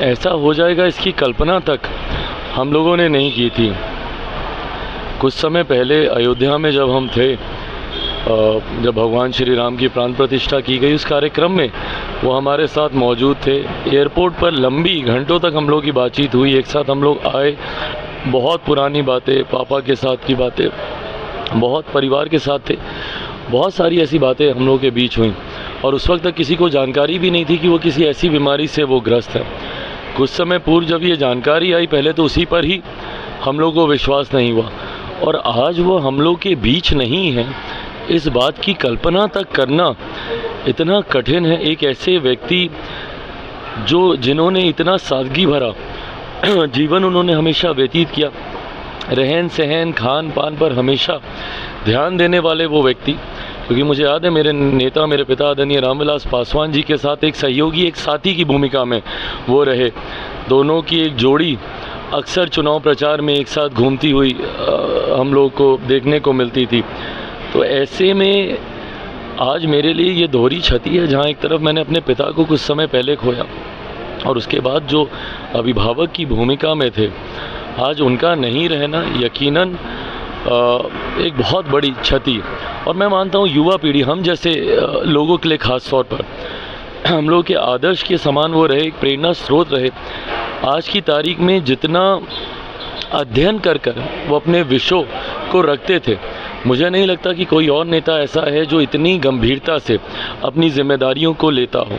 ऐसा हो जाएगा इसकी कल्पना तक हम लोगों ने नहीं की थी। कुछ समय पहले अयोध्या में जब हम थे, जब भगवान श्री राम की प्राण प्रतिष्ठा की गई उस कार्यक्रम में वो हमारे साथ मौजूद थे। एयरपोर्ट पर लंबी घंटों तक हम लोग की बातचीत हुई, एक साथ हम लोग आए, बहुत पुरानी बातें, पापा के साथ की बातें, बहुत परिवार के साथ थे, बहुत सारी ऐसी बातें हम लोगों के बीच हुई। और उस वक्त तक किसी को जानकारी भी नहीं थी कि वो किसी ऐसी बीमारी से वो ग्रस्त है। कुछ समय पूर्व जब ये जानकारी आई, पहले तो उसी पर ही हम लोगों को विश्वास नहीं हुआ, और आज वो हम लोग के बीच नहीं है, इस बात की कल्पना तक करना इतना कठिन है। एक ऐसे व्यक्ति जिन्होंने इतना सादगी भरा जीवन उन्होंने हमेशा व्यतीत किया, रहन सहन खान पान पर हमेशा ध्यान देने वाले वो व्यक्ति, क्योंकि मुझे याद है मेरे नेता, मेरे पिता आदरणीय रामविलास पासवान जी के साथ एक सहयोगी, एक साथी की भूमिका में वो रहे। दोनों की एक जोड़ी अक्सर चुनाव प्रचार में एक साथ घूमती हुई हम लोग को देखने को मिलती थी। तो ऐसे में आज मेरे लिए ये दोहरी क्षति है, जहाँ एक तरफ मैंने अपने पिता को कुछ समय पहले खोया और उसके बाद जो अभिभावक की भूमिका में थे, आज उनका नहीं रहना यकीनन एक बहुत बड़ी क्षति। और मैं मानता हूँ युवा पीढ़ी, हम जैसे लोगों के लिए ख़ास तौर पर हम लोग के आदर्श के समान वो रहे, एक प्रेरणा स्रोत रहे। आज की तारीख में जितना अध्ययन कर वो अपने विषयों को रखते थे, मुझे नहीं लगता कि कोई और नेता ऐसा है जो इतनी गंभीरता से अपनी जिम्मेदारियों को लेता हो।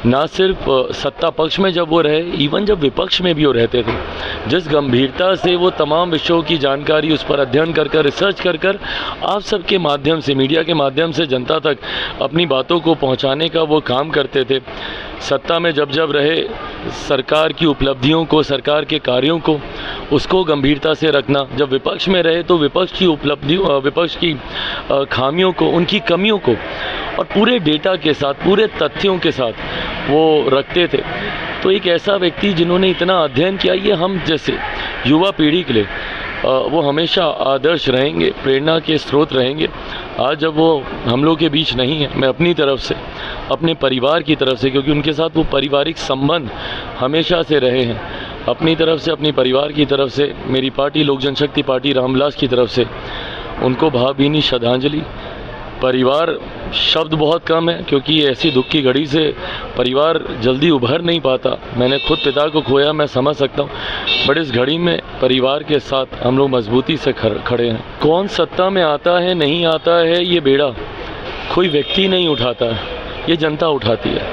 ना सिर्फ सत्ता पक्ष में जब वो रहे, इवन जब विपक्ष में भी वो रहते थे, जिस गंभीरता से वो तमाम विषयों की जानकारी उस पर अध्ययन कर रिसर्च कर आप सबके माध्यम से, मीडिया के माध्यम से जनता तक अपनी बातों को पहुंचाने का वो काम करते थे। सत्ता में जब रहे, सरकार की उपलब्धियों को, सरकार के कार्यों को, उसको गंभीरता से रखना। जब विपक्ष में रहे तो विपक्ष की उपलब्धियों, विपक्ष की खामियों को, उनकी कमियों को और पूरे डेटा के साथ, पूरे तथ्यों के साथ वो रखते थे। तो एक ऐसा व्यक्ति जिन्होंने इतना अध्ययन किया, ये हम जैसे युवा पीढ़ी के लिए वो हमेशा आदर्श रहेंगे, प्रेरणा के स्रोत रहेंगे। आज जब वो हम लोग के बीच नहीं है, मैं अपनी तरफ से, अपने परिवार की तरफ से, क्योंकि उनके साथ वो पारिवारिक संबंध हमेशा से रहे हैं, अपनी तरफ से, अपनी परिवार की तरफ से, मेरी पार्टी लोक जनशक्ति पार्टी रामविलास की तरफ से उनको भावभीनी श्रद्धांजलि। परिवार शब्द बहुत कम है, क्योंकि ऐसी दुख की घड़ी से परिवार जल्दी उभर नहीं पाता। मैंने खुद पिता को खोया, मैं समझ सकता हूँ, बट इस घड़ी में परिवार के साथ हम लोग मजबूती से खड़े हैं। कौन सत्ता में आता है नहीं आता है, ये बेड़ा कोई व्यक्ति नहीं उठाता है, ये जनता उठाती है।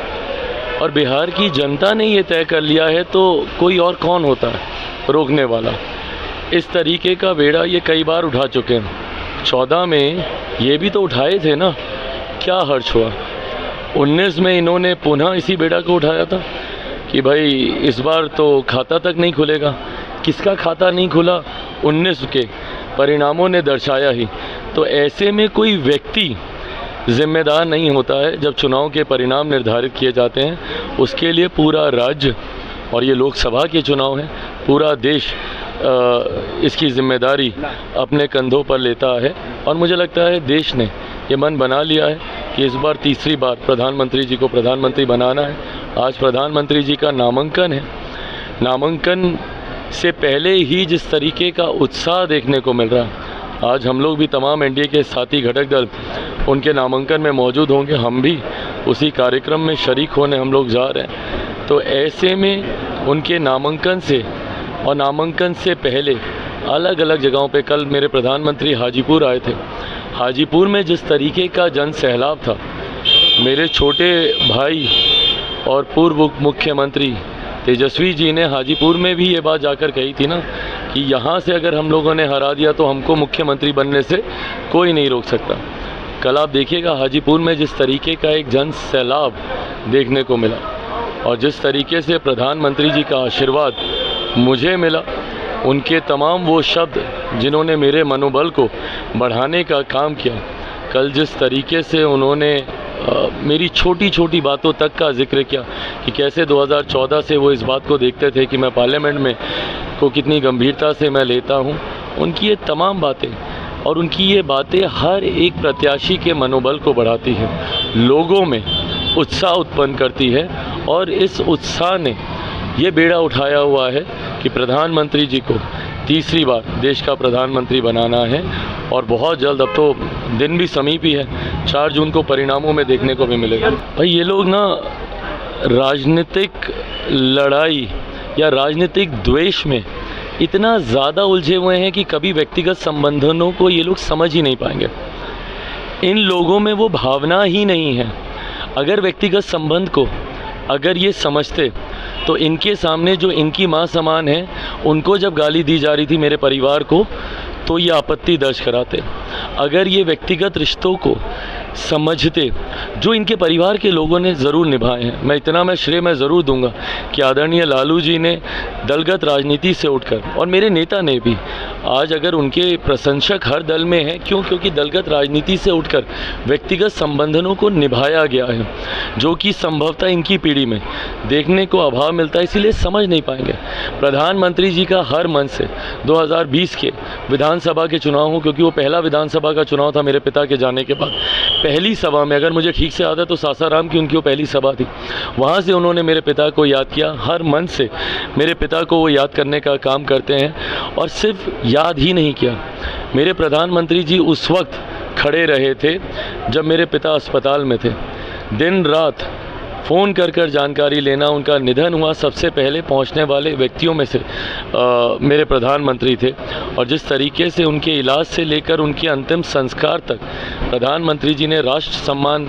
और बिहार की जनता ने ये तय कर लिया है, तो कोई और कौन होता है रोकने वाला। इस तरीके का बेड़ा ये कई बार उठा चुके हैं। 14 में ये भी तो उठाए थे ना, क्या हर्ष हुआ। 19 में इन्होंने पुनः इसी बेड़ा को उठाया था कि भाई इस बार तो खाता तक नहीं खुलेगा। किसका खाता नहीं खुला, 19 के परिणामों ने दर्शाया ही। तो ऐसे में कोई व्यक्ति जिम्मेदार नहीं होता है। जब चुनाव के परिणाम निर्धारित किए जाते हैं, उसके लिए पूरा राज्य, और ये लोकसभा के चुनाव हैं, पूरा देश इसकी जिम्मेदारी अपने कंधों पर लेता है। और मुझे लगता है देश ने ये मन बना लिया है कि इस बार तीसरी बार प्रधानमंत्री जी को प्रधानमंत्री बनाना है। आज प्रधानमंत्री जी का नामांकन है। नामांकन से पहले ही जिस तरीके का उत्साह देखने को मिल रहा है, आज हम लोग भी, तमाम एनडीए के साथी घटक दल उनके नामांकन में मौजूद होंगे, हम भी उसी कार्यक्रम में शरीक होने हम लोग जा रहे हैं। तो ऐसे में उनके नामांकन से और नामांकन से पहले अलग अलग जगहों पे, कल मेरे प्रधानमंत्री हाजीपुर आए थे। हाजीपुर में जिस तरीके का जन सैलाब था, मेरे छोटे भाई और पूर्व मुख्यमंत्री तेजस्वी जी ने हाजीपुर में भी ये बात जाकर कही थी ना कि यहाँ से अगर हम लोगों ने हरा दिया तो हमको मुख्यमंत्री बनने से कोई नहीं रोक सकता। कल आप देखिएगा हाजीपुर में जिस तरीके का एक जन सैलाब देखने को मिला और जिस तरीके से प्रधानमंत्री जी का आशीर्वाद मुझे मिला, उनके तमाम वो शब्द जिन्होंने मेरे मनोबल को बढ़ाने का काम किया। कल जिस तरीके से उन्होंने मेरी छोटी छोटी बातों तक का जिक्र किया कि कैसे 2014 से वो इस बात को देखते थे कि मैं पार्लियामेंट में को कितनी गंभीरता से मैं लेता हूँ। उनकी ये तमाम बातें और उनकी ये बातें हर एक प्रत्याशी के मनोबल को बढ़ाती हैं, लोगों में उत्साह उत्पन्न करती है और इस उत्साह ने ये बेड़ा उठाया हुआ है कि प्रधानमंत्री जी को तीसरी बार देश का प्रधानमंत्री बनाना है और बहुत जल्द, अब तो दिन भी समीप ही है, 4 जून को परिणामों में देखने को भी मिलेगा। भाई ये लोग ना राजनीतिक लड़ाई या राजनीतिक द्वेष में इतना ज़्यादा उलझे हुए हैं कि कभी व्यक्तिगत संबंधों को ये लोग समझ ही नहीं पाएंगे। इन लोगों में वो भावना ही नहीं है। अगर व्यक्तिगत संबंध को अगर ये समझते तो इनके सामने जो इनकी माँ समान है उनको जब गाली दी जा रही थी मेरे परिवार को तो ये आपत्ति दर्ज कराते। अगर ये व्यक्तिगत रिश्तों को समझते जो इनके परिवार के लोगों ने ज़रूर निभाए हैं, मैं श्रेय ज़रूर दूंगा कि आदरणीय लालू जी ने दलगत राजनीति से उठकर, और मेरे नेता ने भी, आज अगर उनके प्रशंसक हर दल में हैं, क्योंकि दलगत राजनीति से उठकर व्यक्तिगत संबंधों को निभाया गया है, जो कि संभवतः इनकी पीढ़ी में देखने को अभाव मिलता है, इसीलिए समझ नहीं पाएंगे। प्रधानमंत्री जी का हर मन से 2020 के विधानसभा के चुनाव हो, क्योंकि वो पहला विधानसभा का चुनाव था मेरे पिता के जाने के बाद, पहली सभा में, अगर मुझे ठीक से याद है तो सासाराम की उनकी वो पहली सभा थी, वहाँ से उन्होंने मेरे पिता को याद किया। हर मन से मेरे पिता को वो याद करने का काम करते हैं, और सिर्फ याद ही नहीं किया, मेरे प्रधानमंत्री जी उस वक्त खड़े रहे थे जब मेरे पिता अस्पताल में थे, दिन रात फ़ोन कर जानकारी लेना। उनका निधन हुआ, सबसे पहले पहुंचने वाले व्यक्तियों में से मेरे प्रधानमंत्री थे, और जिस तरीके से उनके इलाज से लेकर उनके अंतिम संस्कार तक प्रधानमंत्री जी ने राष्ट्र सम्मान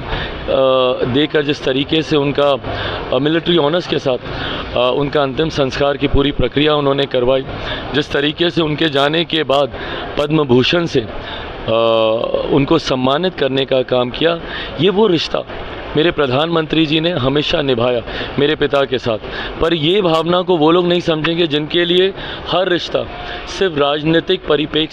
देकर, जिस तरीके से उनका मिलिट्री ऑनर्स के साथ उनका अंतिम संस्कार की पूरी प्रक्रिया उन्होंने करवाई, जिस तरीके से उनके जाने के बाद पद्म भूषण से उनको सम्मानित करने का काम किया, ये वो रिश्ता मेरे प्रधानमंत्री जी ने हमेशा निभाया मेरे पिता के साथ। पर ये भावना को वो लोग नहीं समझेंगे जिनके लिए हर रिश्ता सिर्फ राजनीतिक परिप्रेक्ष्य